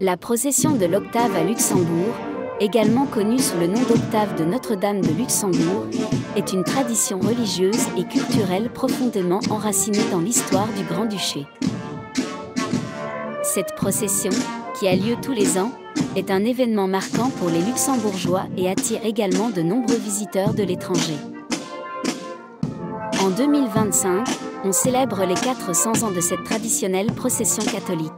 La procession de l'Octave à Luxembourg, également connue sous le nom d'Octave de Notre-Dame de Luxembourg, est une tradition religieuse et culturelle profondément enracinée dans l'histoire du Grand-Duché. Cette procession, qui a lieu tous les ans, est un événement marquant pour les Luxembourgeois et attire également de nombreux visiteurs de l'étranger. En 2025, on célèbre les 400 ans de cette traditionnelle procession catholique.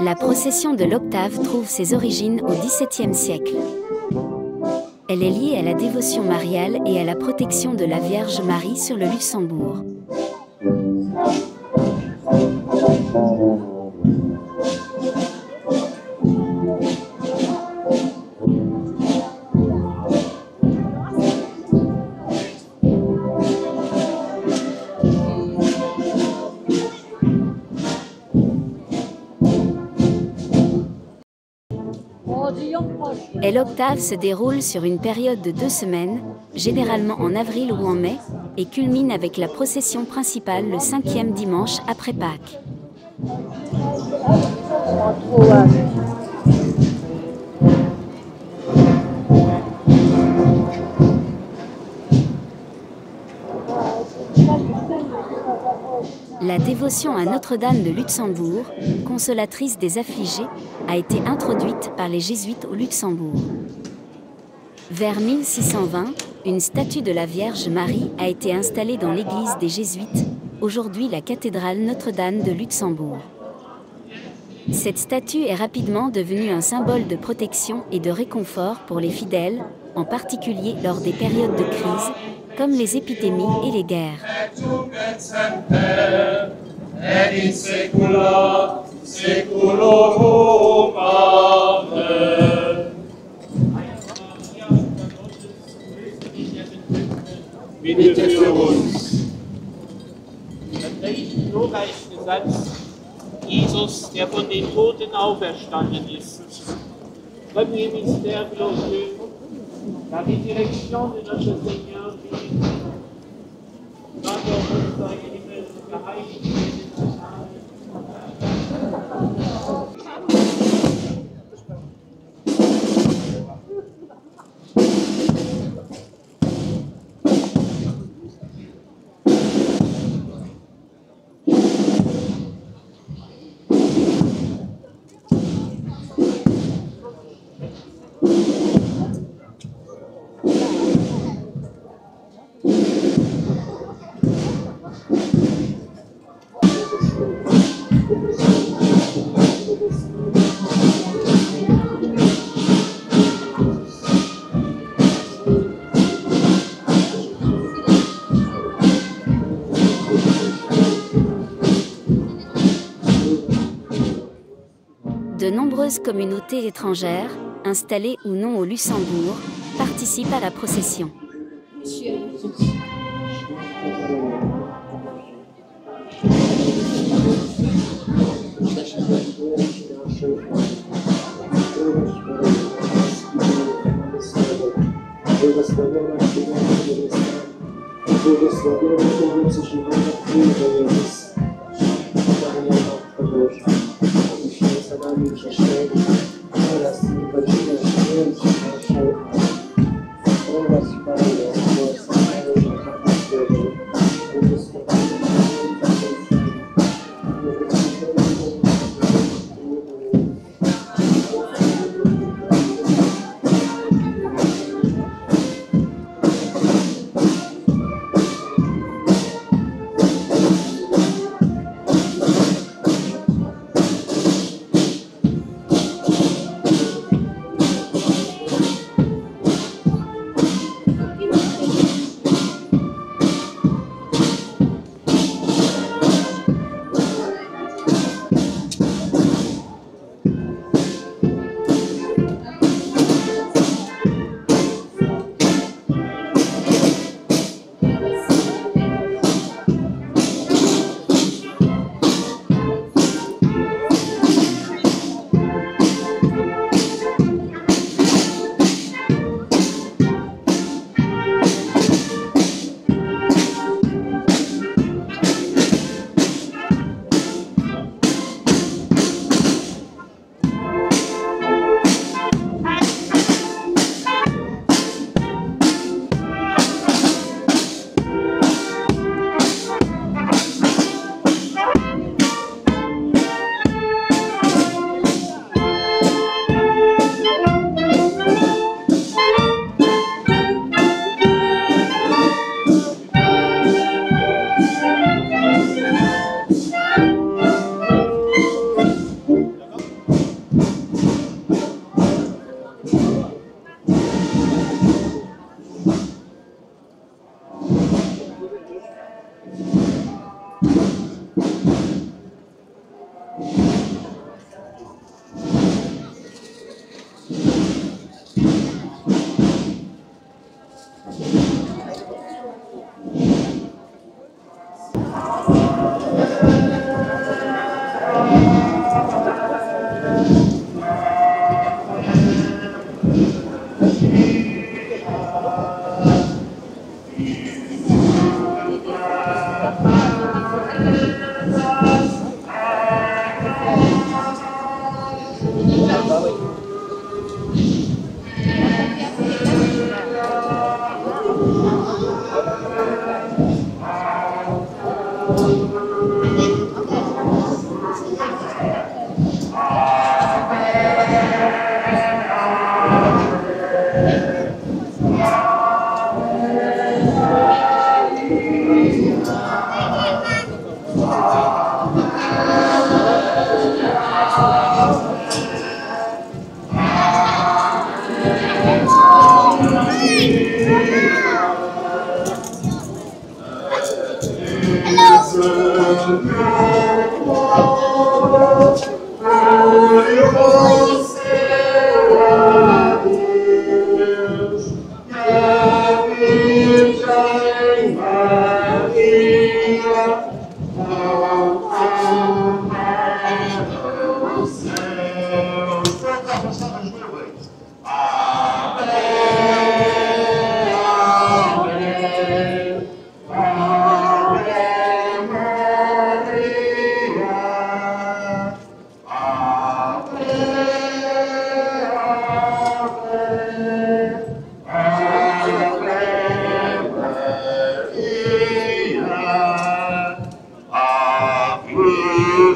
La procession de l'Octave trouve ses origines au XVIIe siècle. Elle est liée à la dévotion mariale et à la protection de la Vierge Marie sur le Luxembourg. L'Octave se déroule sur une période de 2 semaines, généralement en avril ou en mai, et culmine avec la procession principale le 5e dimanche après Pâques. La dévotion à Notre-Dame de Luxembourg, consolatrice des affligés, a été introduite par les jésuites au Luxembourg. Vers 1620, une statue de la Vierge Marie a été installée dans l'église des jésuites, aujourd'hui la cathédrale Notre-Dame de Luxembourg. Cette statue est rapidement devenue un symbole de protection et de réconfort pour les fidèles, en particulier lors des périodes de crise, comme les épidémies et les guerres. Bitte für uns. Der dritte glorreiche Satz, Jesus, der von den Toten auferstanden ist. Premier mystère glorieux, la résurrection de notre Seigneur Jésus. Vater unser im Himmel, geheiligt werde dein Name. De nombreuses communautés étrangères, installées ou non au Luxembourg, participent à la procession.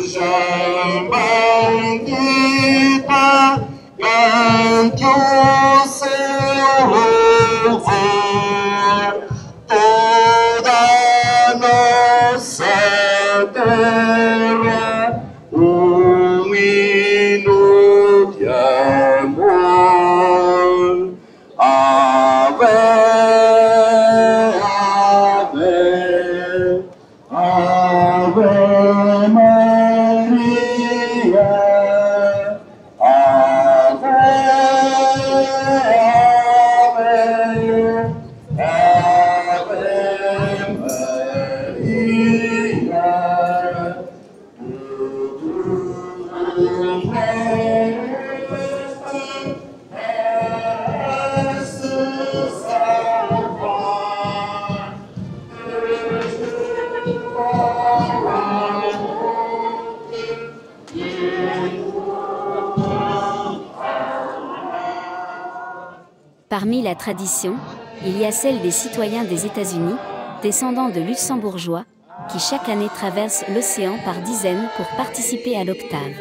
Pujaban kita dan Jerusalem, toda nossa terra, hino de amor. Ave, ave, ave Maria, ave, ave, ave Parmi la tradition, il y a celle des citoyens des États-Unis, descendants de Luxembourgeois, qui chaque année traversent l'océan par dizaines pour participer à l'octave.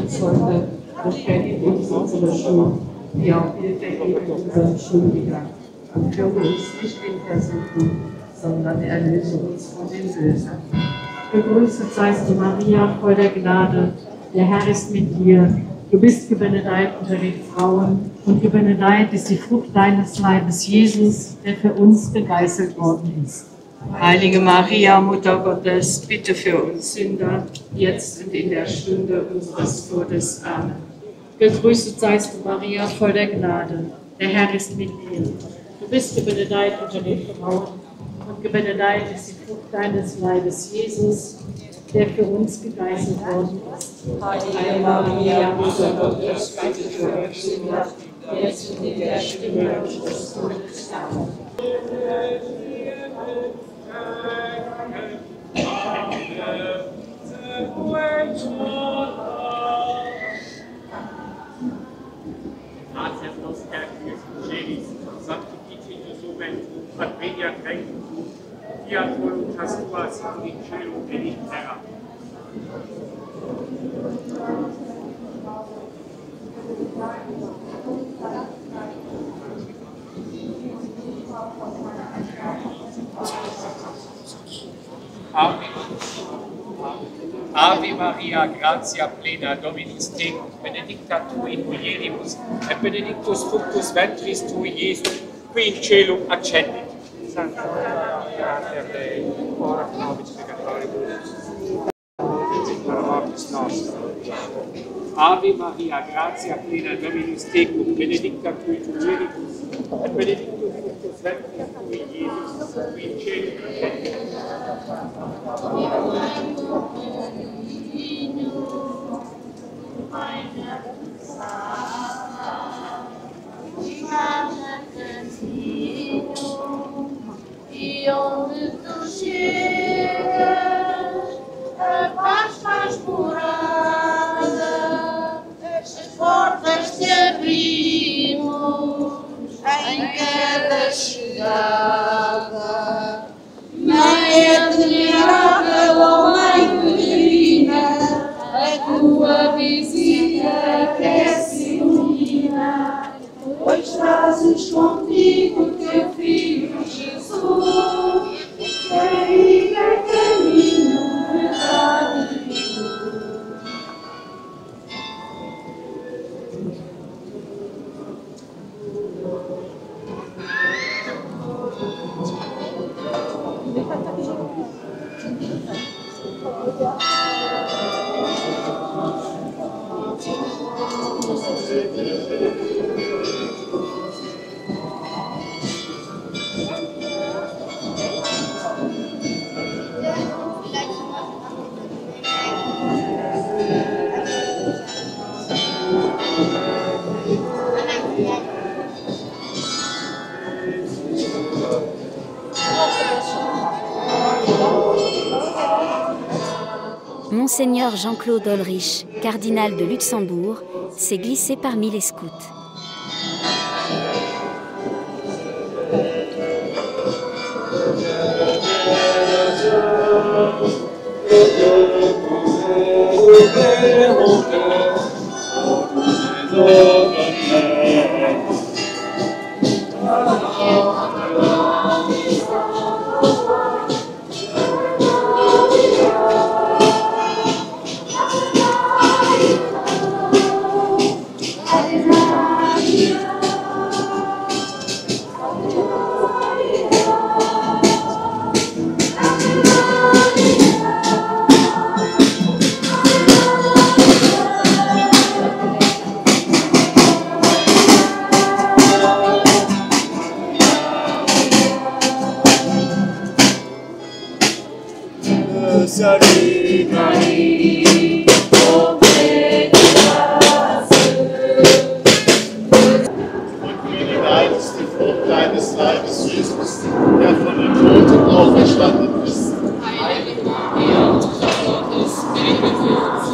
Sollte beständig uns unsere Schuld, die auch Hilfe geben unseren Schuldigern. Und führe uns nicht in Versuchung, sondern erlöse uns von dem Bösen. Gegrüßet seist du, Maria, voll der Gnade. Der Herr ist mit dir. Du bist gebenedeit unter den Frauen und gebenedeit ist die Frucht deines Leibes, Jesus, der für uns gegeißelt worden ist. Heilige Maria, Mutter Gottes, bitte für uns Sünder, jetzt und in der Stunde unseres Todes. Amen. Gegrüßet seist du, Maria, voll der Gnade. Der Herr ist mit dir. Du bist gebenedeit unter den Frauen und gebenedeit ist die Frucht deines Leibes, Jesus, der für uns gegeißelt worden ist. Heilige Maria, Mutter Gottes, bitte für uns Sünder, jetzt und in der Stunde unseres Todes. Amen. sanctifici sumen, ad media credentur, fiat voluntas tua sit in cielo et in terra. Ave Maria, gratia plena, Dominus tecum, benedicta tu in mulieribus, et benedictus fructus ventris tui, Iesus, qui in cielo accendit. Santa Maria, Mater Dei, ora pro nobis peccatoribus, et per mortis nostra. Ave Maria, gratia plena, Dominus tecum, benedicta tu in mulieribus, et benedictus fructus ventris tui, Iesus, qui in cielo accendit. E onde tu chegas, a paz faz morada, as portas te abrimos em cada chegada. Mãe admirável, ó Mãe divina, a tua visita quer se ilumina, pois trazes contigo teu Filho Jesus, que é caminho, verdade e luz. Monseigneur Jean-Claude Olrich, cardinal de Luxembourg, s'est glissé parmi les scouts. Deines Leibes, Jesus, der von den Toten auferstanden ist. Heilige Maria, Mutter Gottes, bitte für uns.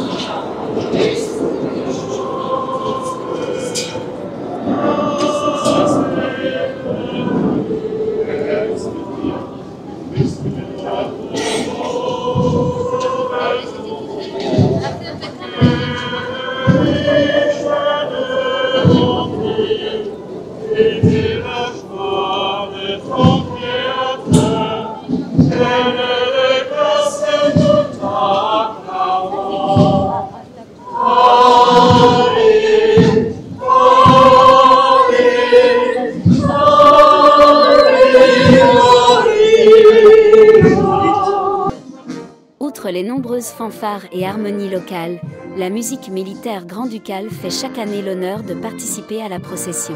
Outre les nombreuses fanfares et harmonies locales, la musique militaire grand-ducale fait chaque année l'honneur de participer à la procession.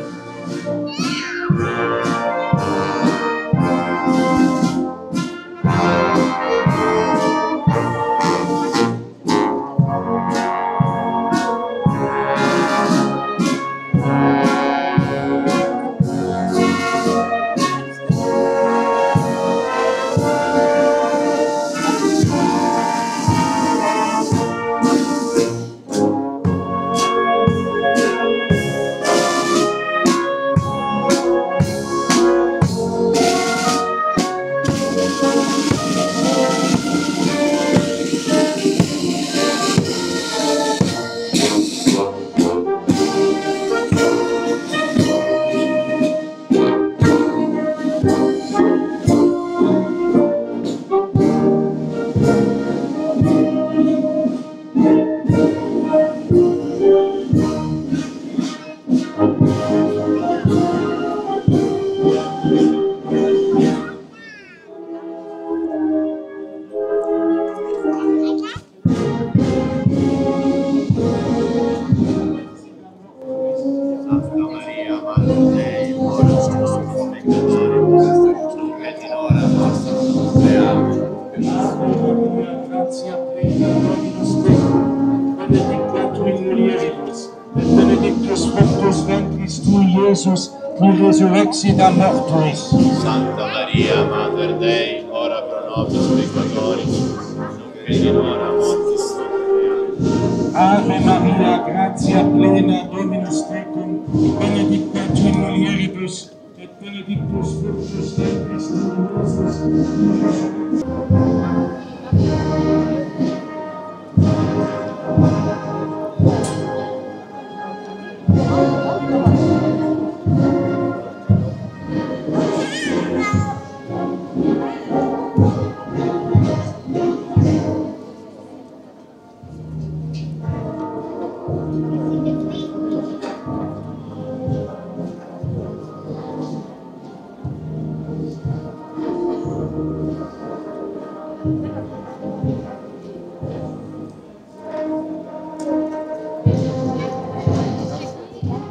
resurrexita mortuis. Santa Maria, Mater Dei, ora pro nobis peccatoribus, nunc et in hora mortis nostre. Ave Maria, gratia plena, Dominus tecum, benedicta tu in mulieribus, et benedictus fructus ventris tui, Iesus.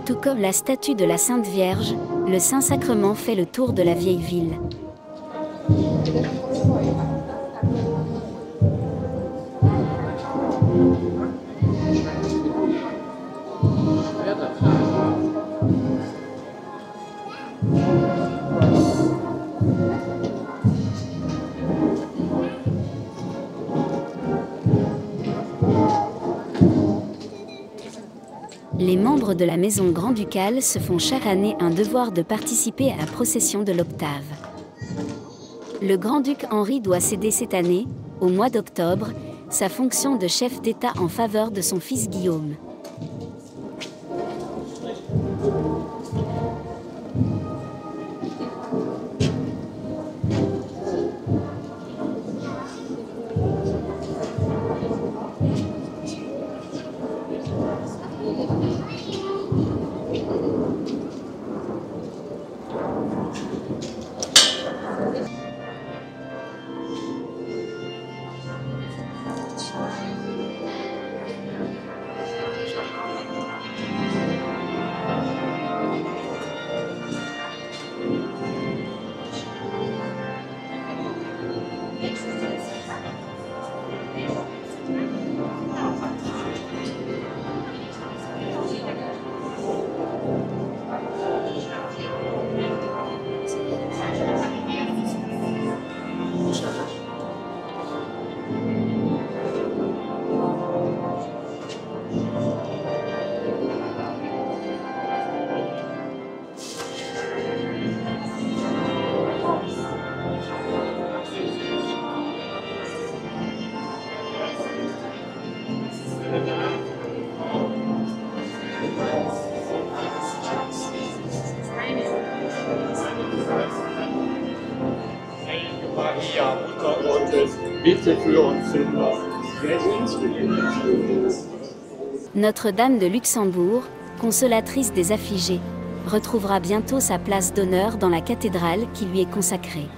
Tout comme la statue de la Sainte Vierge, le Saint-Sacrement fait le tour de la vieille ville. Les membres de la maison grand-ducale se font chaque année un devoir de participer à la procession de l'octave. Le grand-duc Henri doit céder cette année, au mois d'octobre, sa fonction de chef d'État en faveur de son fils Guillaume. Maria, Mutter Gottes, bitte für uns Sünder, jetzt und in der Stunde. Notre-Dame de Luxembourg, consolatrice des affligés, retrouvera bientôt sa place d'honneur dans la cathédrale qui lui est consacrée.